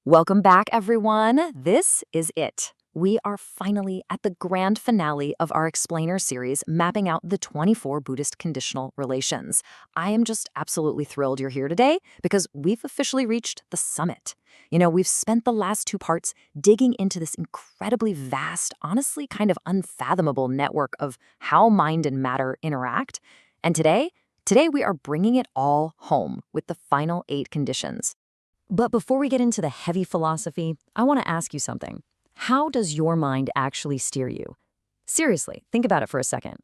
Welcome back, everyone. This is it. We are finally at the grand finale of our Explainer series, mapping out the 24 Buddhist conditional relations. I am just absolutely thrilled you're here today because we've officially reached the summit. We've spent the last two parts digging into this incredibly vast, honestly kind of unfathomable network of how mind and matter interact. And today we are bringing it all home with the final 8 conditions. But before we get into the heavy philosophy, I want to ask you something. How does your mind actually steer you? Seriously, think about it for a second.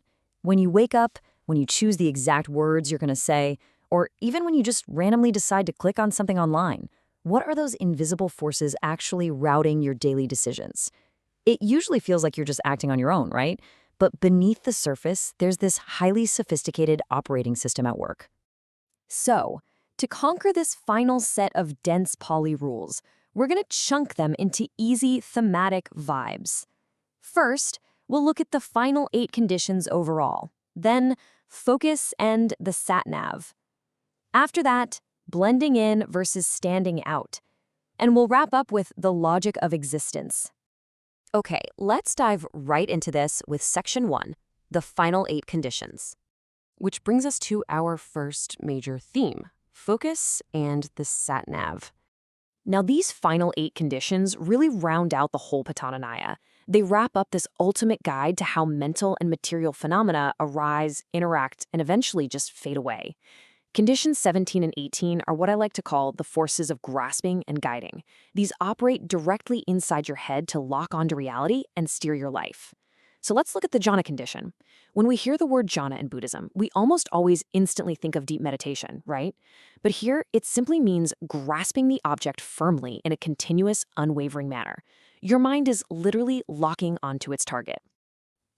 When you wake up, when you choose the exact words you're going to say, or even when you just randomly decide to click on something online, what are those invisible forces actually routing your daily decisions? It usually feels like you're just acting on your own, right? But beneath the surface, there's this highly sophisticated operating system at work. So, to conquer this final set of dense poly rules, we're going to chunk them into easy thematic vibes. First, we'll look at the final 8 conditions overall, then focus and the sat-nav. After that, blending in versus standing out. And we'll wrap up with the logic of existence. Okay, let's dive right into this with Section 1, the final 8 conditions. Which brings us to our first major theme. Focus and the sat-nav. Now, these final 8 conditions really round out the whole Patananaya. They wrap up this ultimate guide to how mental and material phenomena arise, interact, and eventually just fade away. Conditions 17 and 18 are what I like to call the forces of grasping and guiding. These operate directly inside your head to lock onto reality and steer your life. So let's look at the jhana condition. When we hear the word jhana in Buddhism, we almost always instantly think of deep meditation, right? But here, it simply means grasping the object firmly in a continuous, unwavering manner. Your mind is literally locking onto its target.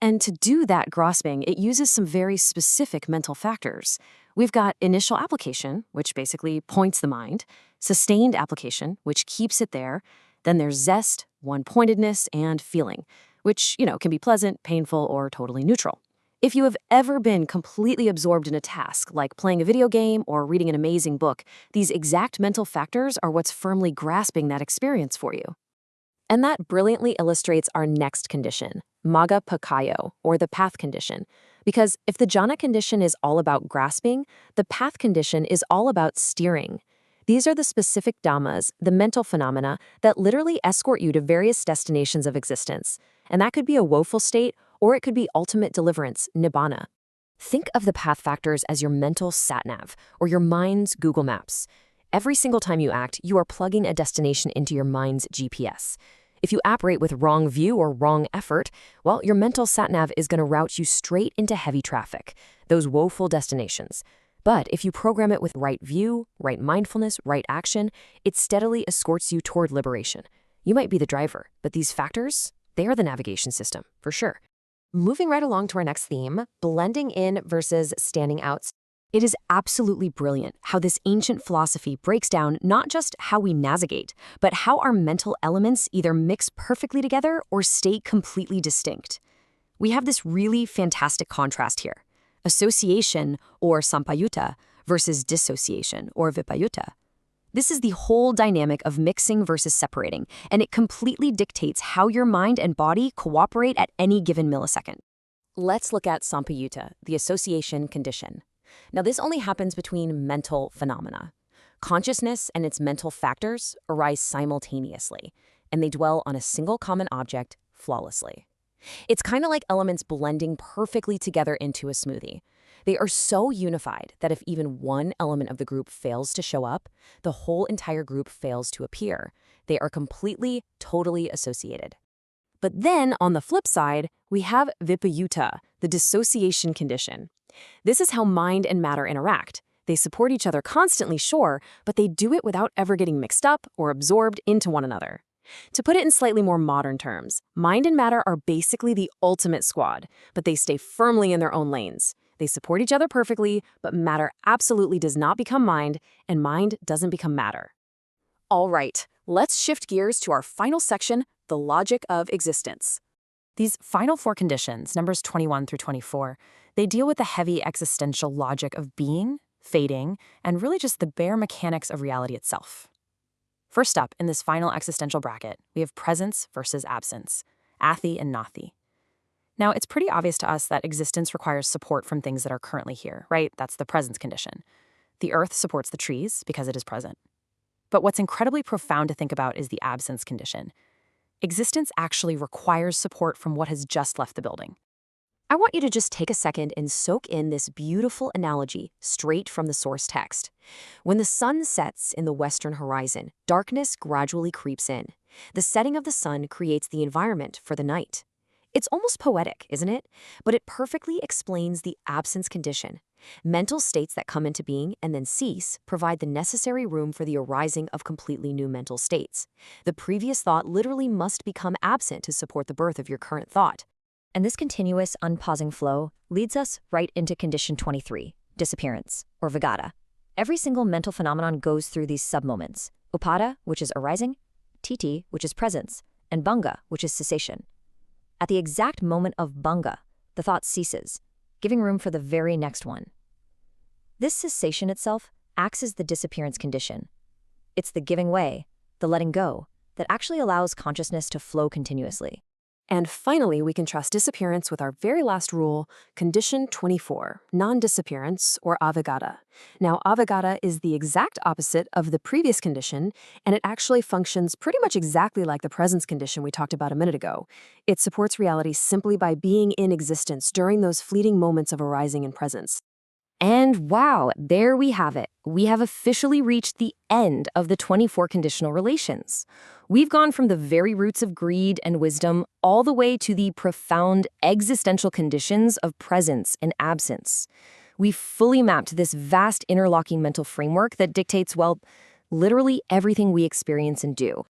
And to do that grasping, it uses some very specific mental factors. We've got initial application, which basically points the mind, sustained application, which keeps it there, then there's zest, one-pointedness, and feeling, which, can be pleasant, painful, or totally neutral. If you have ever been completely absorbed in a task, like playing a video game or reading an amazing book, these exact mental factors are what's firmly grasping that experience for you. And that brilliantly illustrates our next condition, Magga Pakayo, or the path condition. Because if the jhana condition is all about grasping, the path condition is all about steering. These are the specific dhammas, the mental phenomena, that literally escort you to various destinations of existence. And that could be a woeful state, or it could be ultimate deliverance, nibbana. Think of the path factors as your mental sat-nav, or your mind's Google Maps. Every single time you act, you are plugging a destination into your mind's GPS. If you operate with wrong view or wrong effort, well, your mental sat-nav is going to route you straight into heavy traffic, those woeful destinations. But if you program it with right view, right mindfulness, right action, it steadily escorts you toward liberation. You might be the driver, but these factors, they are the navigation system, for sure. Moving right along to our next theme, blending in versus standing out. It is absolutely brilliant how this ancient philosophy breaks down not just how we navigate, but how our mental elements either mix perfectly together or stay completely distinct. We have this really fantastic contrast here. Association, or sampayutta, versus dissociation, or vipayutta. This is the whole dynamic of mixing versus separating, and it completely dictates how your mind and body cooperate at any given millisecond. Let's look at sampayutta, the association condition. Now, this only happens between mental phenomena. Consciousness and its mental factors arise simultaneously, and they dwell on a single common object flawlessly. It's kind of like elements blending perfectly together into a smoothie. They are so unified that if even one element of the group fails to show up, the whole entire group fails to appear. They are completely, totally associated. But then, on the flip side, we have vipayutta, the dissociation condition. This is how mind and matter interact. They support each other constantly, sure, but they do it without ever getting mixed up or absorbed into one another. To put it in slightly more modern terms, mind and matter are basically the ultimate squad, but they stay firmly in their own lanes. They support each other perfectly, but matter absolutely does not become mind, and mind doesn't become matter. All right, let's shift gears to our final section, the logic of existence. These final 4 conditions, numbers 21 through 24, they deal with the heavy existential logic of being, fading, and really just the bare mechanics of reality itself. First up, in this final existential bracket, we have presence versus absence, athi and nathi. Now, it's pretty obvious to us that existence requires support from things that are currently here, right? That's the presence condition. The earth supports the trees because it is present. But what's incredibly profound to think about is the absence condition. Existence actually requires support from what has just left the building. I want you to just take a second and soak in this beautiful analogy straight from the source text. When the sun sets in the western horizon, darkness gradually creeps in. The setting of the sun creates the environment for the night. It's almost poetic, isn't it? But it perfectly explains the absence condition. Mental states that come into being and then cease provide the necessary room for the arising of completely new mental states. The previous thought literally must become absent to support the birth of your current thought. And this continuous, unpausing flow leads us right into condition 23, disappearance, or vigata. Every single mental phenomenon goes through these submoments: upada, which is arising; titi, which is presence; and bhanga, which is cessation. At the exact moment of bhanga, the thought ceases, giving room for the very next one. This cessation itself acts as the disappearance condition. It's the giving way, the letting go, that actually allows consciousness to flow continuously. And finally, we contrast disappearance with our very last rule, condition 24, non-disappearance, or avigata. Now, avigata is the exact opposite of the previous condition, and it actually functions pretty much exactly like the presence condition we talked about a minute ago. It supports reality simply by being in existence during those fleeting moments of arising and presence. And wow, there we have it. We have officially reached the end of the 24 conditional relations. We've gone from the very roots of greed and wisdom all the way to the profound existential conditions of presence and absence. We've fully mapped this vast interlocking mental framework that dictates, well, literally everything we experience and do.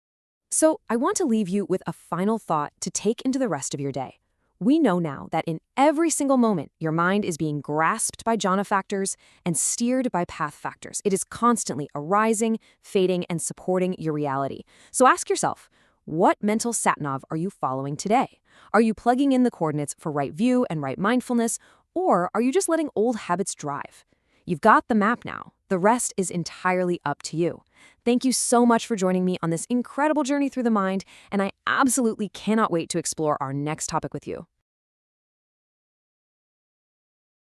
So I want to leave you with a final thought to take into the rest of your day. We know now that in every single moment, your mind is being grasped by jhana factors and steered by path factors. It is constantly arising, fading, and supporting your reality. So ask yourself, what mental sat-nav are you following today? Are you plugging in the coordinates for right view and right mindfulness, or are you just letting old habits drive? You've got the map now. The rest is entirely up to you. Thank you so much for joining me on this incredible journey through the mind, and I absolutely cannot wait to explore our next topic with you.